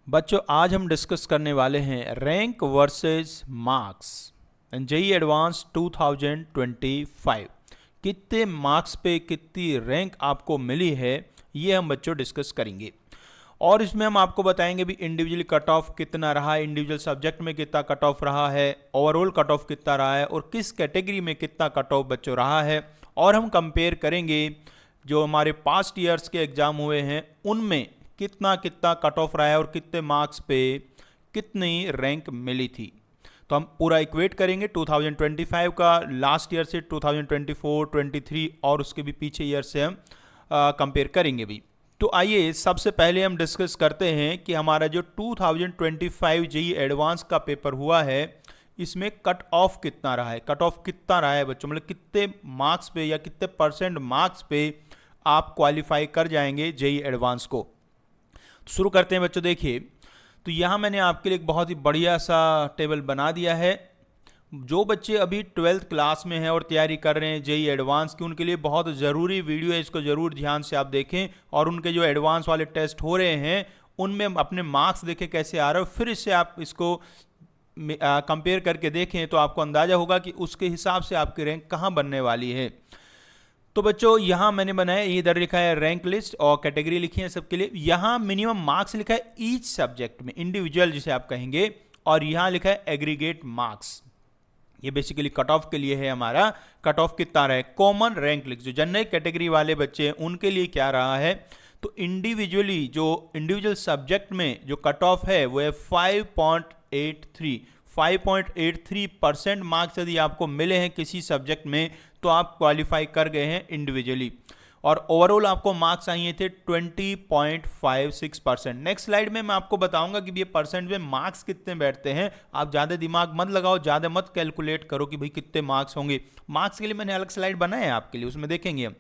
बच्चों आज हम डिस्कस करने वाले हैं rank versus marks JEE advance 2025। कितने मार्क्स पे कितनी रैंक आपको मिली है ये हम बच्चों डिस्कस करेंगे। और इसमें हम आपको बताएंगे भी इंडिविजुअली कट ऑफ कितना रहा है, इंडिविजुअल सब्जेक्ट में कितना कट ऑफ रहा है, ओवरऑल कट ऑफ कितना रहा है और किस कैटेगरी में कितना कट ऑफ बच्चों रहा है। और हम कंपेयर करेंगे जो हमारे पास्ट ईयर्स के एग्जाम हुए हैं उनमें कितना कितना कट ऑफ रहा है और कितने मार्क्स पे कितनी रैंक मिली थी। तो हम पूरा इक्वेट करेंगे 2025 का लास्ट ईयर से 2024, 23 और उसके भी पीछे ईयर से हम कंपेयर करेंगे भी। तो आइए सबसे पहले हम डिस्कस करते हैं कि हमारा जो 2025 जेईई एडवांस का पेपर हुआ है इसमें कट ऑफ कितना रहा है। कट ऑफ कितना रहा है बच्चों, मतलब कितने मार्क्स पे या कितने परसेंट मार्क्स पे आप क्वालिफाई कर जाएंगे जेईई एडवांस को। शुरू करते हैं बच्चों। देखिए तो यहाँ मैंने आपके लिए एक बहुत ही बढ़िया सा टेबल बना दिया है। जो बच्चे अभी 12th क्लास में हैं और तैयारी कर रहे हैं जेईई एडवांस की, उनके लिए बहुत ज़रूरी वीडियो है, इसको ज़रूर ध्यान से आप देखें। और उनके जो एडवांस वाले टेस्ट हो रहे हैं उनमें अपने मार्क्स देखें कैसे आ रहे हो, फिर इससे आप इसको कंपेयर करके देखें तो आपको अंदाज़ा होगा कि उसके हिसाब से आपकी रैंक कहाँ बनने वाली है। तो बच्चों यहाँ मैंने बनाया, इधर लिखा है रैंक लिस्ट और कैटेगरी लिखी है सबके लिए। यहाँ मिनिमम मार्क्स लिखा है ईच सब्जेक्ट में, इंडिविजुअल जिसे आप कहेंगे, और यहाँ लिखा है एग्रीगेट मार्क्स। ये बेसिकली कट ऑफ के लिए है, हमारा कट ऑफ कितना रहा है। कॉमन रैंक लिस्ट जो जनरल कैटेगरी वाले बच्चे हैं उनके लिए क्या रहा है, तो इंडिविजुअली जो इंडिविजुअल सब्जेक्ट में जो कट ऑफ है वो है 5.83% मार्क्स यदि आपको मिले हैं किसी सब्जेक्ट में तो आप क्वालिफाई कर गए हैं इंडिविजुअली। और ओवरऑल आपको मार्क्स आए थे 20.56%। नेक्स्ट स्लाइड में मैं आपको बताऊंगा कि ये परसेंट में मार्क्स कितने बैठते हैं। आप ज़्यादा दिमाग मत लगाओ, ज़्यादा मत कैलकुलेट करो कि भाई कितने मार्क्स होंगे। मार्क्स के लिए मैंने अलग स्लाइड बनाया है आपके लिए, उसमें देखेंगे हम।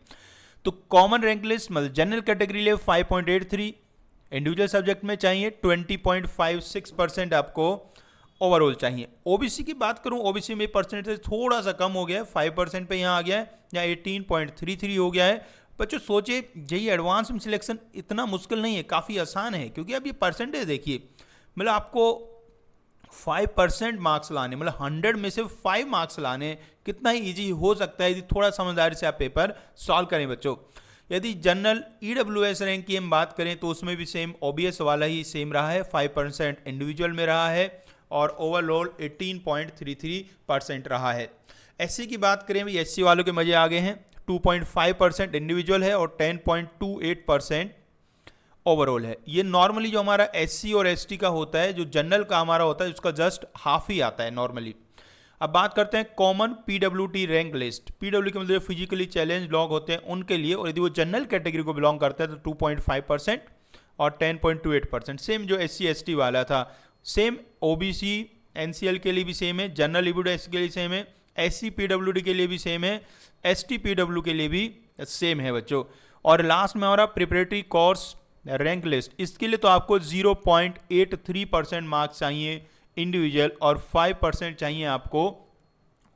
तो कॉमन रैंक लिस्ट मतलब जनरल कैटेगरी लिए 5.83, इंडिविजुअल सब्जेक्ट में चाहिए 20.56% आपको ओवरऑल चाहिए। ओबीसी की बात करूं, ओबीसी में परसेंटेज थोड़ा सा कम हो गया है, 5% पे यहाँ आ गया है या 18.33 हो गया है। बच्चों सोचिए जेईई एडवांस में सिलेक्शन इतना मुश्किल नहीं है, काफ़ी आसान है। क्योंकि अब ये परसेंटेज देखिए, मतलब आपको 5% मार्क्स लाने, मतलब 100 में से 5 मार्क्स लाने कितना ही ईजी हो सकता है यदि थोड़ा समझदारी से आप पेपर सॉल्व करें बच्चों। यदि जनरल ईडब्ल्यूएस रैंक की हम बात करें तो उसमें भी सेम ओबीएस वाला ही सेम रहा है, 5% इंडिविजुअल में रहा है और ओवरऑल 18.33% रहा है। एससी की बात करें भी, एससी वालों के मजे आ गए हैं, 2.5% इंडिविजुअल है और 10.28% ओवरऑल है। ये नॉर्मली जो हमारा एससी और एसटी का होता है, जो जनरल का हमारा होता है उसका जस्ट हाफ ही आता है नॉर्मली। अब बात करते हैं कॉमन पीडब्ल्यूटी रैंक लिस्ट। पीडब्ल्यू के मतलब फिजिकली चैलेंज लोग होते हैं उनके लिए, और यदि वो जनरल कैटेगरी को बिलोंग करते हैं तो 2.5% और 10.28%। सेम जो एससी एसटी वाला था सेम, ओबीसी एनसीएल के लिए भी सेम है, जनरल ईडब्ल्यूएस के लिए सेम है, एससी पीडब्ल्यूडी के लिए भी सेम है, एसटी पीडब्ल्यू के लिए भी सेम है बच्चों। और लास्ट में हमारा प्रिपरेटरी कोर्स रैंक लिस्ट, इसके लिए तो आपको 0.83% मार्क्स चाहिए इंडिविजुअल और 5% चाहिए आपको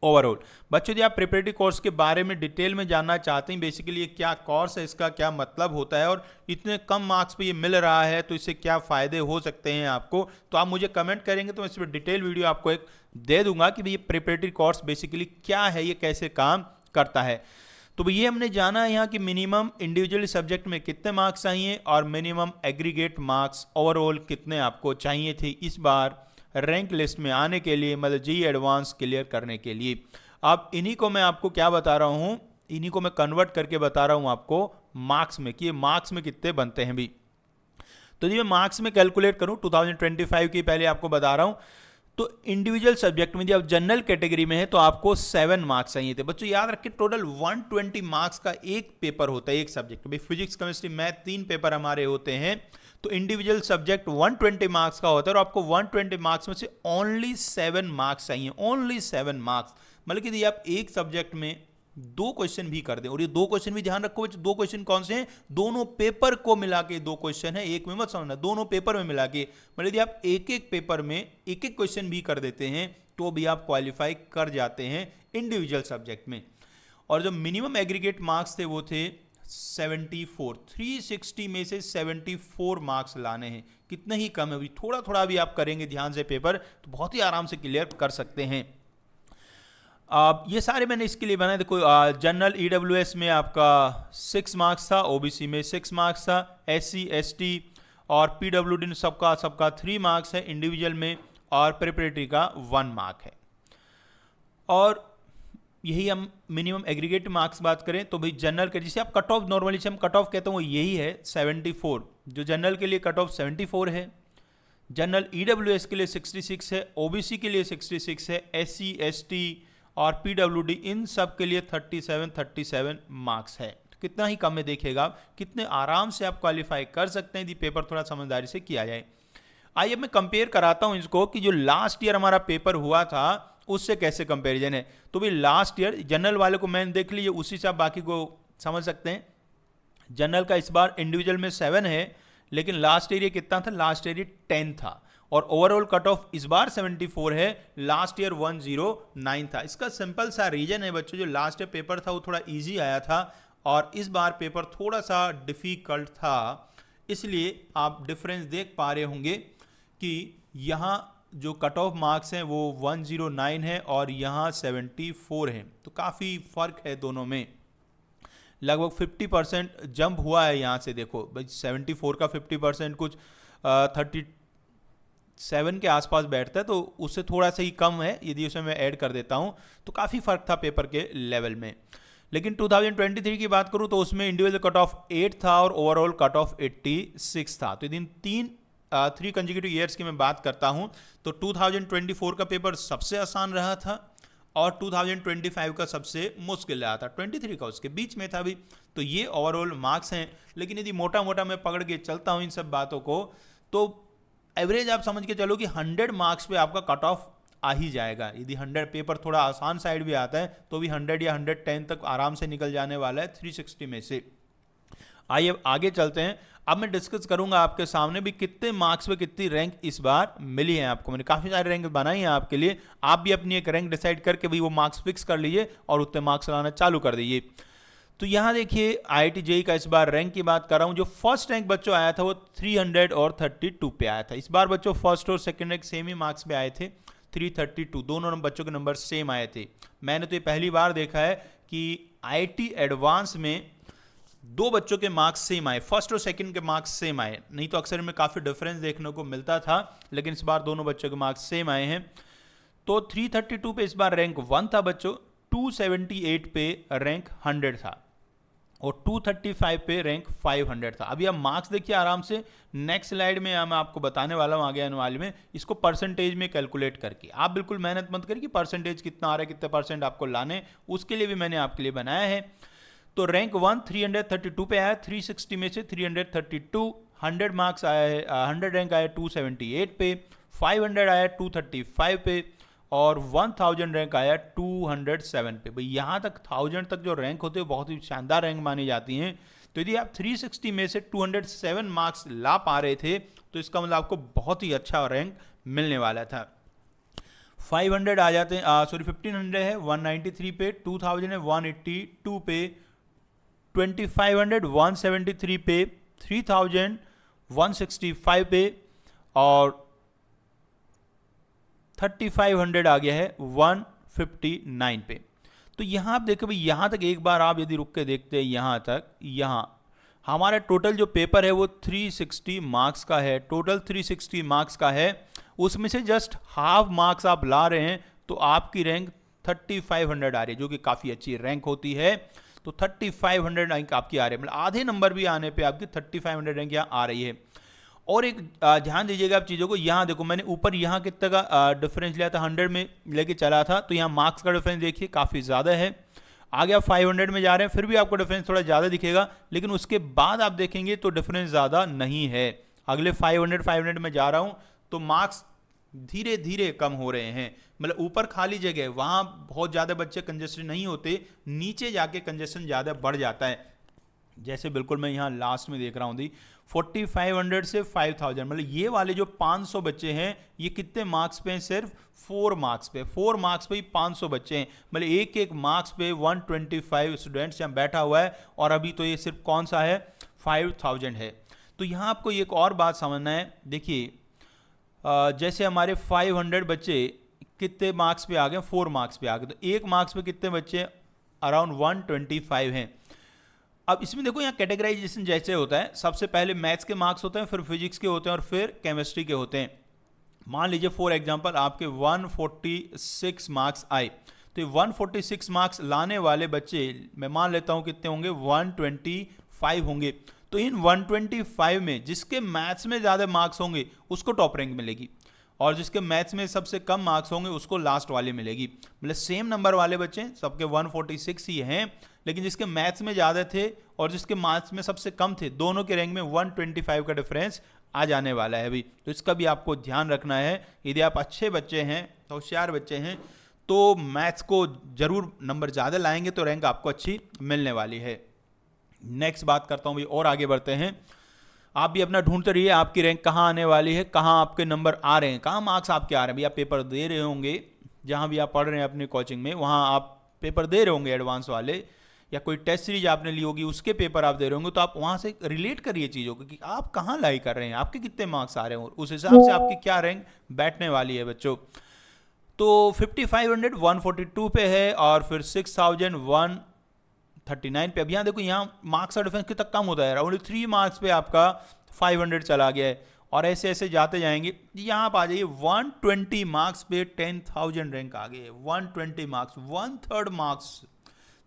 ओवरऑल। बच्चों यदि आप प्रिपरेटरी कोर्स के बारे में डिटेल में जानना चाहते हैं, बेसिकली ये क्या कोर्स है, इसका क्या मतलब होता है और इतने कम मार्क्स पे ये मिल रहा है तो इससे क्या फ़ायदे हो सकते हैं आपको, तो आप मुझे कमेंट करेंगे तो मैं इस पर डिटेल वीडियो आपको एक दे दूंगा कि भाई ये प्रिपरेटरी कोर्स बेसिकली क्या है, ये कैसे काम करता है। तो ये हमने जाना है यहाँ कि मिनिमम इंडिविजुअल सब्जेक्ट में कितने मार्क्स चाहिए और मिनिमम एग्रीगेट मार्क्स ओवरऑल कितने आपको चाहिए थे इस बार रैंक लिस्ट में आने के लिए, मतलब जेईई एडवांस क्लियर करने के लिए। अब इन्हीं को मैं आपको क्या बता रहा हूँ, इन्हीं को मैं कन्वर्ट करके बता रहा हूँ आपको मार्क्स में कि ये मार्क्स में कितने बनते हैं भी। तो ये मैं मार्क्स में कैलकुलेट करूँ 2025 की पहले आपको बता रहा हूँ। तो इंडिविजुअल सब्जेक्ट में जब जनरल कैटेगरी में है तो आपको 7 मार्क्स चाहिए थे बच्चों। याद रखिए टोटल 120 मार्क्स का एक पेपर होता है, एक सब्जेक्ट में। फिजिक्स केमिस्ट्री मैथ 3 पेपर हमारे होते हैं, तो इंडिविजुअल सब्जेक्ट 120 मार्क्स का होता है और आपको 120 मार्क्स में से ओनली 7 मार्क्स चाहिए, ओनली 7 मार्क्स। मतलब कि यदि आप एक सब्जेक्ट में 2 क्वेश्चन भी कर दें, और ये 2 क्वेश्चन भी ध्यान रखो, 2 क्वेश्चन कौन से हैं, दोनों पेपर को मिला के 2 क्वेश्चन है, एक में मत समझना, दोनों पेपर में मिला के। मतलब यदि आप एक एक पेपर में एक एक क्वेश्चन भी कर देते हैं तो भी आप क्वालिफाई कर जाते हैं इंडिविजुअल सब्जेक्ट में। और जो मिनिमम एग्रीगेट मार्क्स थे वो थे 74, 360 में से 74 मार्क्स लाने हैं। कितने ही कम है, अभी थोड़ा थोड़ा भी आप करेंगे ध्यान से पेपर तो बहुत ही आराम से क्लियर कर सकते हैं। ये सारे मैंने इसके लिए बनाए। देखो जनरल EWS में आपका 6 मार्क्स था, OBC में 6 मार्क्स था, SC ST और PWD सबका 3 मार्क्स है इंडिविजुअल में, और प्रिपरेटरी का 1 मार्क है। और यही हम मिनिमम एग्रीगेट मार्क्स बात करें तो भाई जनरल के जिसे आप कट ऑफ नॉर्मली हम कट ऑफ कहते हैं वो यही है 74, जो जनरल के लिए कट ऑफ 74 है, जनरल EWS के लिए 66 है, OBC के लिए 66 है, SC ST और PWD इन सब के लिए 37 मार्क्स है। तो कितना ही कम में देखिएगा कितने आराम से आप क्वालिफाई कर सकते हैं यदि पेपर थोड़ा समझदारी से किया जाए। आइए मैं कंपेयर कराता हूं इसको कि जो लास्ट ईयर हमारा पेपर हुआ था उससे कैसे कंपैरिजन है। तो भाई लास्ट ईयर जनरल वाले को मैंने देख लीजिए, उसी से आप बाकी को समझ सकते हैं। जनरल का इस बार इंडिविजुअल में 7 है, लेकिन लास्ट ईयर ये कितना था, लास्ट ईयर ये 10 था। और ओवरऑल कट ऑफ इस बार 74 है, लास्ट ईयर 109 था। इसका सिंपल सा रीजन है बच्चों, जो लास्ट ईयर पेपर था वो थोड़ा इजी आया था और इस बार पेपर थोड़ा सा डिफिकल्ट था, इसलिए आप डिफरेंस देख पा रहे होंगे कि यहाँ जो कट ऑफ मार्क्स हैं वो 109 है और यहाँ 74 है। तो काफ़ी फ़र्क है दोनों में, लगभग 50% जंप हुआ है यहाँ से। देखो भाई 74 का 50% कुछ 37 के आसपास बैठता है, तो उससे थोड़ा सा ही कम है। यदि उसे मैं ऐड कर देता हूँ तो काफ़ी फ़र्क था पेपर के लेवल में। लेकिन 2023 की बात करूँ तो उसमें इंडिविजुअल कट ऑफ 8 था और ओवरऑल कट ऑफ 86 था। तो यदि 3 कंसेक्यूटिव ईयर्स की मैं बात करता हूं तो 2024 का पेपर सबसे आसान रहा था और 2025 का सबसे मुश्किल रहा था, 23 का उसके बीच में था भी। तो ये ओवरऑल मार्क्स हैं। लेकिन यदि मोटा मोटा मैं पकड़ के चलता हूं इन सब बातों को तो एवरेज आप समझ के चलो कि 100 मार्क्स पे आपका कट ऑफ आ ही जाएगा। यदि 100 पेपर थोड़ा आसान साइड भी आता है तो भी 100 या 110 तक आराम से निकल जाने वाला है 360 में से। आइए आगे चलते हैं। अब मैं डिस्कस करूंगा आपके सामने भी कितने मार्क्स पे कितनी रैंक इस बार मिली है आपको। मैंने काफ़ी सारे रैंक बनाई हैं आपके लिए, आप भी अपनी एक रैंक डिसाइड करके भी वो मार्क्स फिक्स कर लीजिए और उतने मार्क्स लाना चालू कर दीजिए। तो यहाँ देखिए IIT JEE का इस बार रैंक की बात कर रहा हूँ। जो फर्स्ट रैंक बच्चों आया था वो 332 पे आया था। इस बार बच्चों फर्स्ट और सेकेंड रैंक सेम ही मार्क्स पे आए थे, 332, दोनों बच्चों के नंबर सेम आए थे। मैंने तो ये पहली बार देखा है कि IIT एडवांस में 2 बच्चों के मार्क्स सेम आए, फर्स्ट और सेकंड के मार्क्स सेम आए। नहीं तो अक्सर में काफ़ी डिफरेंस देखने को मिलता था, लेकिन इस बार दोनों बच्चों के मार्क्स सेम आए हैं। तो 332 पे इस बार रैंक 1 था बच्चों, 278 पे रैंक 100 था और 235 पे रैंक 500 था। अभी आप मार्क्स देखिए आराम से, नेक्स्ट स्लाइड में मैं आपको बताने वाला हूँ आगे आने वाले में, इसको परसेंटेज में कैलकुलेट करके। आप बिल्कुल मेहनत मत करिए कि परसेंटेज कितना आ रहा है, कितने परसेंट आपको लाने, उसके लिए भी मैंने आपके लिए बनाया है। तो रैंक 1 332 पे आया, 360 में से 332, 100 मार्क्स आया है, 100 रैंक आया 278 पे, 500 आया 235 पे और 1000 रैंक आया 207 पे। भाई यहाँ तक 1000 तक जो रैंक होते हैं बहुत ही शानदार रैंक मानी जाती हैं। तो यदि आप 360 में से 207 मार्क्स ला पा रहे थे तो इसका मतलब आपको बहुत ही अच्छा रैंक मिलने वाला था। 500 आ जाते हैं, 1500 है 193 पे, 2000 है 182 पे, 2500 173 पे, 3000 165 पे और 3500 आ गया है 159 पे। तो यहाँ आप देखो भाई, यहाँ तक एक बार आप यदि रुक के देखते हैं, यहाँ तक, यहाँ हमारा टोटल जो पेपर है वो 360 मार्क्स का है, टोटल 360 मार्क्स का है। उसमें से जस्ट हाफ मार्क्स आप ला रहे हैं तो आपकी रैंक 3500 आ रही है, जो कि काफ़ी अच्छी रैंक होती है। तो 3500 रैंक आपकी आ रही है, मतलब आधे नंबर भी आने पे आपकी 3500 रैंक यहाँ आ रही है। और एक ध्यान दीजिएगा आप चीज़ों को, यहाँ देखो मैंने ऊपर यहाँ कितने का डिफरेंस लिया था, 100 में लेके चला था, तो यहाँ मार्क्स का डिफरेंस देखिए काफ़ी ज़्यादा है। आगे आप 500 में जा रहे हैं, फिर भी आपको डिफरेंस थोड़ा ज़्यादा दिखेगा, लेकिन उसके बाद आप देखेंगे तो डिफरेंस ज़्यादा नहीं है। अगले 500 में जा रहा हूँ तो मार्क्स धीरे धीरे कम हो रहे हैं, मतलब ऊपर खाली जगह वहाँ बहुत ज़्यादा बच्चे कंजेस्टेड नहीं होते, नीचे जाके कंजेस्शन ज़्यादा बढ़ जाता है। जैसे बिल्कुल मैं यहाँ लास्ट में देख रहा हूँ दी 4500 से 5000, मतलब ये वाले जो 500 बच्चे हैं ये कितने मार्क्स पे हैं? सिर्फ 4 मार्क्स पे। 4 मार्क्स पे ही 500 बच्चे हैं, मतलब एक एक मार्क्स पे 125 स्टूडेंट्स यहाँ बैठा हुआ है, और अभी तो ये सिर्फ कौन सा है? 5000 है। तो यहाँ आपको एक और बात समझना है, देखिए जैसे हमारे 500 बच्चे कितने मार्क्स पे आ गए? 4 मार्क्स पे आ गए, तो एक मार्क्स पे कितने बच्चे? अराउंड 125 हैं। अब इसमें देखो यहाँ कैटेगराइजेशन जैसे होता है, सबसे पहले मैथ्स के मार्क्स होते हैं, फिर फिजिक्स के होते हैं, और फिर केमिस्ट्री के होते हैं। मान लीजिए फॉर एग्जांपल आपके 146 मार्क्स आए, तो ये 146 मार्क्स लाने वाले बच्चे मैं मान लेता हूँ कितने होंगे? 125 होंगे। तो इन 125 में जिसके मैथ्स में ज़्यादा मार्क्स होंगे उसको टॉप रैंक मिलेगी, और जिसके मैथ्स में सबसे कम मार्क्स होंगे उसको लास्ट वाले मिलेगी। मतलब सेम नंबर वाले बच्चे सबके 146 ही हैं, लेकिन जिसके मैथ्स में ज़्यादा थे और जिसके मार्क्स में सबसे कम थे, दोनों के रैंक में 125 का डिफरेंस आ जाने वाला है अभी। तो इसका भी आपको ध्यान रखना है। यदि आप अच्छे बच्चे हैं, होशियार बच्चे हैं, तो मैथ्स को जरूर नंबर ज़्यादा लाएंगे तो रैंक आपको अच्छी मिलने वाली है। नेक्स्ट बात करता हूँ भाई, और आगे बढ़ते हैं। आप भी अपना ढूंढते रहिए आपकी रैंक कहाँ आने वाली है, कहाँ आपके नंबर आ रहे हैं, कहाँ मार्क्स आपके आ रहे हैं। भैया आप पेपर दे रहे होंगे, जहाँ भी आप पढ़ रहे हैं अपनी कोचिंग में, वहाँ आप पेपर दे रहे होंगे एडवांस वाले, या कोई टेस्ट सीरीज आपने ली होगी उसके पेपर आप दे रहे होंगे, तो आप वहाँ से रिलेट करिए चीज़ों को कि आप कहाँ लाई कर रहे हैं, आपके कितने मार्क्स आ रहे हैं, और उस हिसाब से आपकी क्या रैंक बैठने वाली है बच्चों। तो 5500 142 पे है, और फिर 6000 139 पे। अब यहाँ देखो, यहाँ मार्क्स का डिफरेंस कितना कम होता है, ओनली 3 मार्क्स पे आपका 500 चला गया है, और ऐसे ऐसे जाते जाएंगे। यहाँ आप आ जाइए 120 मार्क्स पे 10,000 रैंक आ गए। 120 मार्क्स, 1/3 मार्क्स,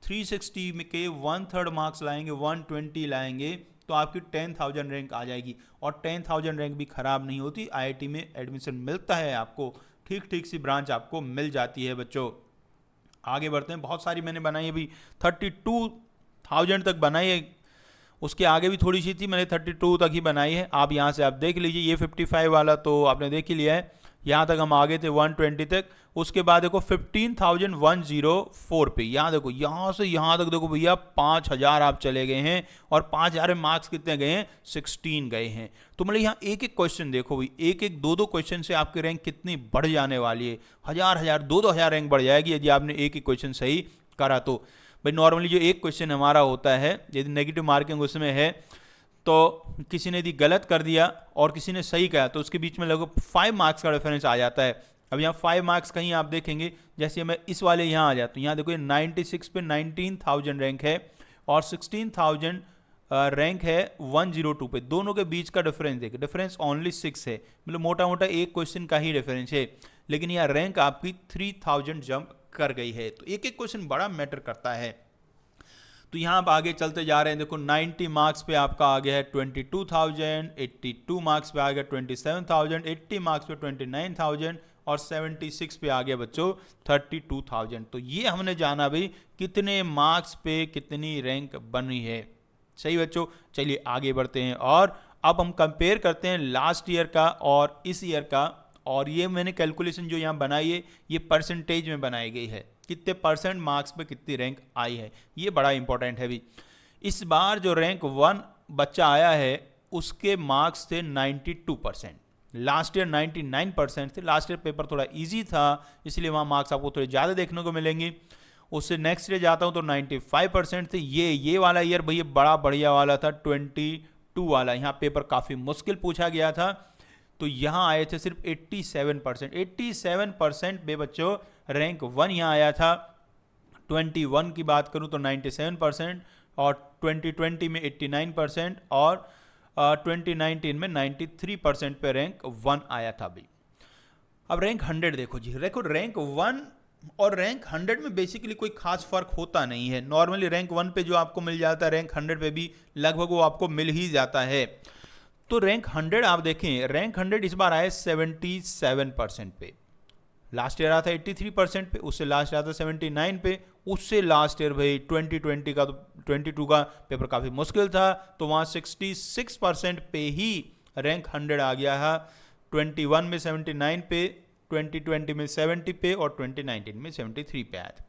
360 में के 1/3 मार्क्स लाएंगे, 120 लाएंगे, तो आपकी 10,000 रैंक आ जाएगी। और 10,000 रैंक भी खराब नहीं होती, IIT में एडमिशन मिलता है आपको, ठीक ठीक सी ब्रांच आपको मिल जाती है बच्चों। आगे बढ़ते हैं। बहुत सारी मैंने बनाई है अभी, 32,000 तक बनाई है, उसके आगे भी थोड़ी सी थी, मैंने 32 तक ही बनाई है। आप यहाँ से आप देख लीजिए, ये 55 वाला तो आपने देख ही लिया है, यहाँ तक हम आगे थे 120 तक। उसके बाद देखो 15,104 पे, यहाँ देखो, यहाँ से यहाँ तक देखो भैया 5,000 आप चले गए हैं, और 5,000 में मार्क्स कितने गए हैं? 16 गए हैं। तो मतलब यहाँ एक एक क्वेश्चन देखो भाई, एक एक दो दो क्वेश्चन से आपकी रैंक कितनी बढ़ जाने वाली है। 1,000 2,000 रैंक बढ़ जाएगी यदि आपने एक एक क्वेश्चन सही करा तो। भाई नॉर्मली जो एक क्वेश्चन हमारा होता है, यदि नेगेटिव मार्किंग उसमें है, तो किसी ने यदि गलत कर दिया और किसी ने सही कहा, तो उसके बीच में लगभग 5 मार्क्स का डिफरेंस आ जाता है। अब यहाँ 5 मार्क्स कहीं आप देखेंगे, जैसे मैं इस वाले यहाँ आ जाता हूँ, यहाँ देखो ये 96 पे 19,000 रैंक है, और 16,000 रैंक है 102 पे। दोनों के बीच का डिफरेंस देखिए, डिफरेंस ओनली 6 है, मतलब मोटा मोटा एक क्वेश्चन का ही डिफरेंस है, लेकिन यहाँ रैंक आपकी 3,000 जंप कर गई है। तो एक एक क्वेश्चन बड़ा मैटर करता है। तो यहाँ आप आगे चलते जा रहे हैं, देखो 90 मार्क्स पे आपका आ गया है 22,000, 82 मार्क्स पे आ गया 27,000, 80 मार्क्स पे 29,000, और 76 पे आ गया बच्चों 32,000। तो ये हमने जाना भाई कितने मार्क्स पे कितनी रैंक बनी है। सही बच्चों, चलिए आगे बढ़ते हैं, और अब हम कंपेयर करते हैं लास्ट ईयर का और इस ईयर का। और ये मैंने कैलकुलेशन जो यहाँ बनाई है, ये परसेंटेज में बनाई गई है, कितने परसेंट मार्क्स पे कितनी रैंक आई है, ये बड़ा इंपॉर्टेंट है भी। इस बार जो रैंक 1 बच्चा आया है उसके मार्क्स थे 92%, लास्ट ईयर 99% थे। लास्ट ईयर पेपर थोड़ा इजी था, इसलिए वहाँ मार्क्स आपको थोड़े ज़्यादा देखने को मिलेंगे। उससे नेक्स्ट ईयर जाता हूँ तो 95% थे। ये वाला ईयर भैया बड़ा बढ़िया वाला था, 22 वाला, यहाँ पेपर काफ़ी मुश्किल पूछा गया था, तो यहाँ आए थे सिर्फ 87%। 87% पे बच्चों रैंक 1 यहाँ आया था। 21 की बात करूँ तो 97%, और 2020 में 89%, और 2019 में 93% पे रैंक 1 आया था भाई। अब रैंक 100 देखो जी, देखो रैंक 1 और रैंक 100 में बेसिकली कोई खास फर्क होता नहीं है। नॉर्मली रैंक 1 पे जो आपको मिल जाता है, रैंक 100 पे भी लगभग वो आपको मिल ही जाता है। तो रैंक 100 आप देखें, रैंक 100 इस बार आया 77% पे, लास्ट ईयर आया था 83% पे, उससे लास्ट आया था 79 पे, उससे लास्ट ईयर भाई 2020 का, तो 22 का पेपर काफ़ी मुश्किल था, तो वहाँ 66% पे ही रैंक 100 आ गया है। 21 में 79 पे, 2020 में 70 पे, और 2019 में 73 पे आया था।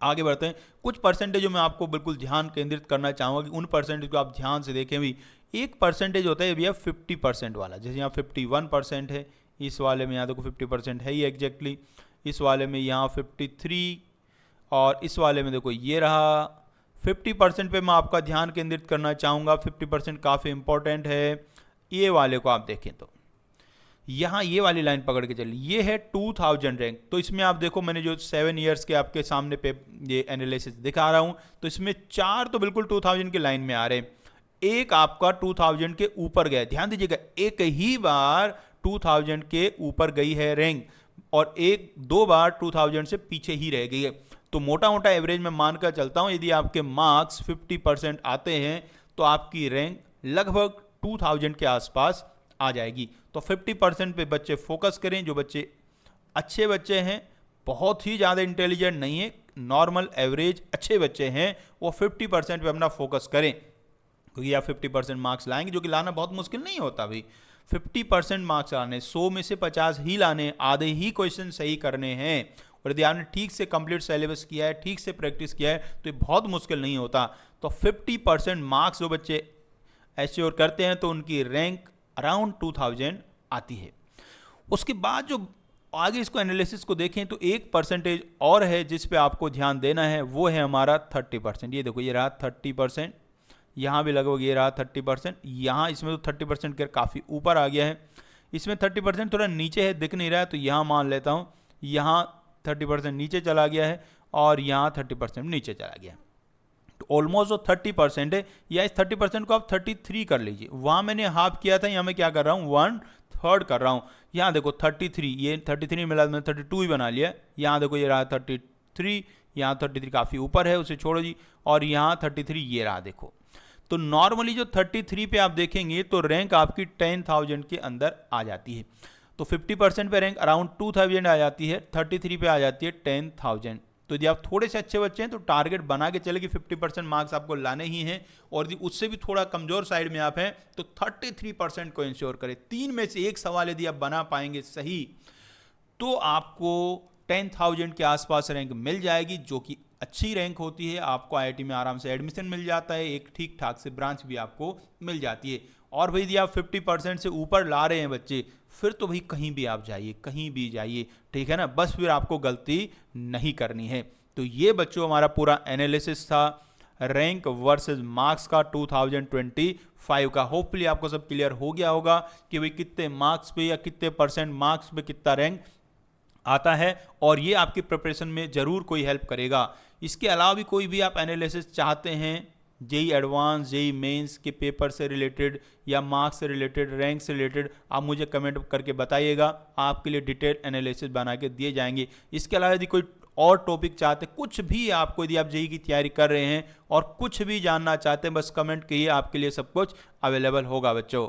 आगे बढ़ते हैं। कुछ परसेंटेज जो मैं आपको बिल्कुल ध्यान केंद्रित करना चाहूँगा कि उन परसेंटेज को आप ध्यान से देखें भी। एक परसेंटेज होता है भैया 50% वाला, जैसे यहाँ 51% है, इस वाले में यहाँ देखो 50% है ही एग्जैक्टली, इस वाले में यहाँ 53, और इस वाले में देखो ये रहा 50% पे मैं आपका ध्यान केंद्रित करना चाहूँगा। 50% काफ़ी इंपॉर्टेंट है। ये वाले को आप देखें तो यहाँ ये वाली लाइन पकड़ के चलिए, ये है 2000 रैंक। तो इसमें आप देखो मैंने जो 7 ईयर्स के आपके सामने पे ये एनालिसिस दिखा रहा हूँ, तो इसमें 4 तो बिल्कुल 2000 की लाइन में आ रहे हैं, एक आपका 2000 के ऊपर गया। ध्यान दीजिएगा, एक ही बार 2000 के ऊपर गई है रैंक और एक दो बार 2000 से पीछे ही रह गई है। तो मोटा मोटा एवरेज में मानकर चलता हूँ, यदि आपके मार्क्स 50% आते हैं तो आपकी रैंक लगभग 2000 के आसपास आ जाएगी। तो 50% पे बच्चे फोकस करें। जो बच्चे अच्छे बच्चे हैं, बहुत ही ज़्यादा इंटेलिजेंट नहीं है, नॉर्मल एवरेज अच्छे बच्चे हैं, वो 50% पे अपना फोकस करें, क्योंकि आप 50% मार्क्स लाएंगे, जो कि लाना बहुत मुश्किल नहीं होता भाई। 50% मार्क्स लाने, 100 में से 50 ही लाने, आधे ही क्वेश्चन सही करने हैं। और यदि आपने ठीक से कंप्लीट सिलेबस किया है, ठीक से प्रैक्टिस किया है, तो ये बहुत मुश्किल नहीं होता। तो 50% मार्क्स जो बच्चे एश्योर करते हैं तो उनकी रैंक अराउंड 2000 आती है। उसके बाद जो आगे इसको एनालिसिस को देखें तो एक परसेंटेज और है जिस पे आपको ध्यान देना है, वो है हमारा 30%। ये देखो, ये रहा 30%, यहाँ भी लगभग ये रहा 30%, यहाँ इसमें तो 30% के काफ़ी ऊपर आ गया है, इसमें 30% थोड़ा नीचे है, दिख नहीं रहा है, तो यहाँ मान लेता हूँ यहाँ 30% नीचे चला गया है और यहाँ 30% नीचे चला गया। तो ऑलमोस्ट जो 30% है, या इस 30% को आप 33 कर लीजिए। वहाँ मैंने हाफ किया था, यहाँ मैं क्या कर रहा हूँ 1/3 कर रहा हूँ। यहाँ देखो 33, ये 33 मिला मैंने 32 ही बना लिया। यहाँ देखो ये रहा 33, यहाँ 33 काफ़ी ऊपर है, उसे छोड़ो जी, और यहाँ 33 ये रहा देखो। तो नॉर्मली जो 33 पे आप देखेंगे तो रैंक आपकी 10,000 के अंदर आ जाती है। तो 50% पे रैंक अराउंड 2000 आ जाती है, 33 पे आ जाती है 10,000। तो यदि आप थोड़े से अच्छे बच्चे हैं तो टारगेट बना के चले कि 50% मार्क्स आपको लाने ही हैं, और यदि उससे भी थोड़ा कमजोर साइड में आप हैं तो 33% को इंश्योर करें। 3 में से एक सवाल यदि आप बना पाएंगे सही, तो आपको 10,000 के आसपास रैंक मिल जाएगी, जो कि अच्छी रैंक होती है। आपको आईआईटी में आराम से एडमिशन मिल जाता है, एक ठीक ठाक से ब्रांच भी आपको मिल जाती है। और भाई यदि आप 50% से ऊपर ला रहे हैं बच्चे, फिर तो भाई कहीं भी आप जाइए, कहीं भी जाइए, ठीक है ना, बस फिर आपको गलती नहीं करनी है। तो ये बच्चों हमारा पूरा एनालिसिस था रैंक वर्सेस मार्क्स का 2025 का। होपफुली आपको सब क्लियर हो गया होगा कि भाई कितने मार्क्स पे या कितने परसेंट मार्क्स पे कितना रैंक आता है, और ये आपकी प्रिपरेशन में ज़रूर कोई हेल्प करेगा। इसके अलावा भी कोई भी आप एनालिसिस चाहते हैं, जेई एडवांस, जेई मेंस के पेपर से रिलेटेड या मार्क्स से रिलेटेड, रैंक से रिलेटेड, आप मुझे कमेंट करके बताइएगा, आपके लिए डिटेल एनालिसिस बना के दिए जाएंगे। इसके अलावा यदि कोई और टॉपिक चाहते, कुछ भी आपको, यदि आप जेई की तैयारी कर रहे हैं और कुछ भी जानना चाहते हैं, बस कमेंट कीजिए, आपके लिए सब कुछ अवेलेबल होगा बच्चों।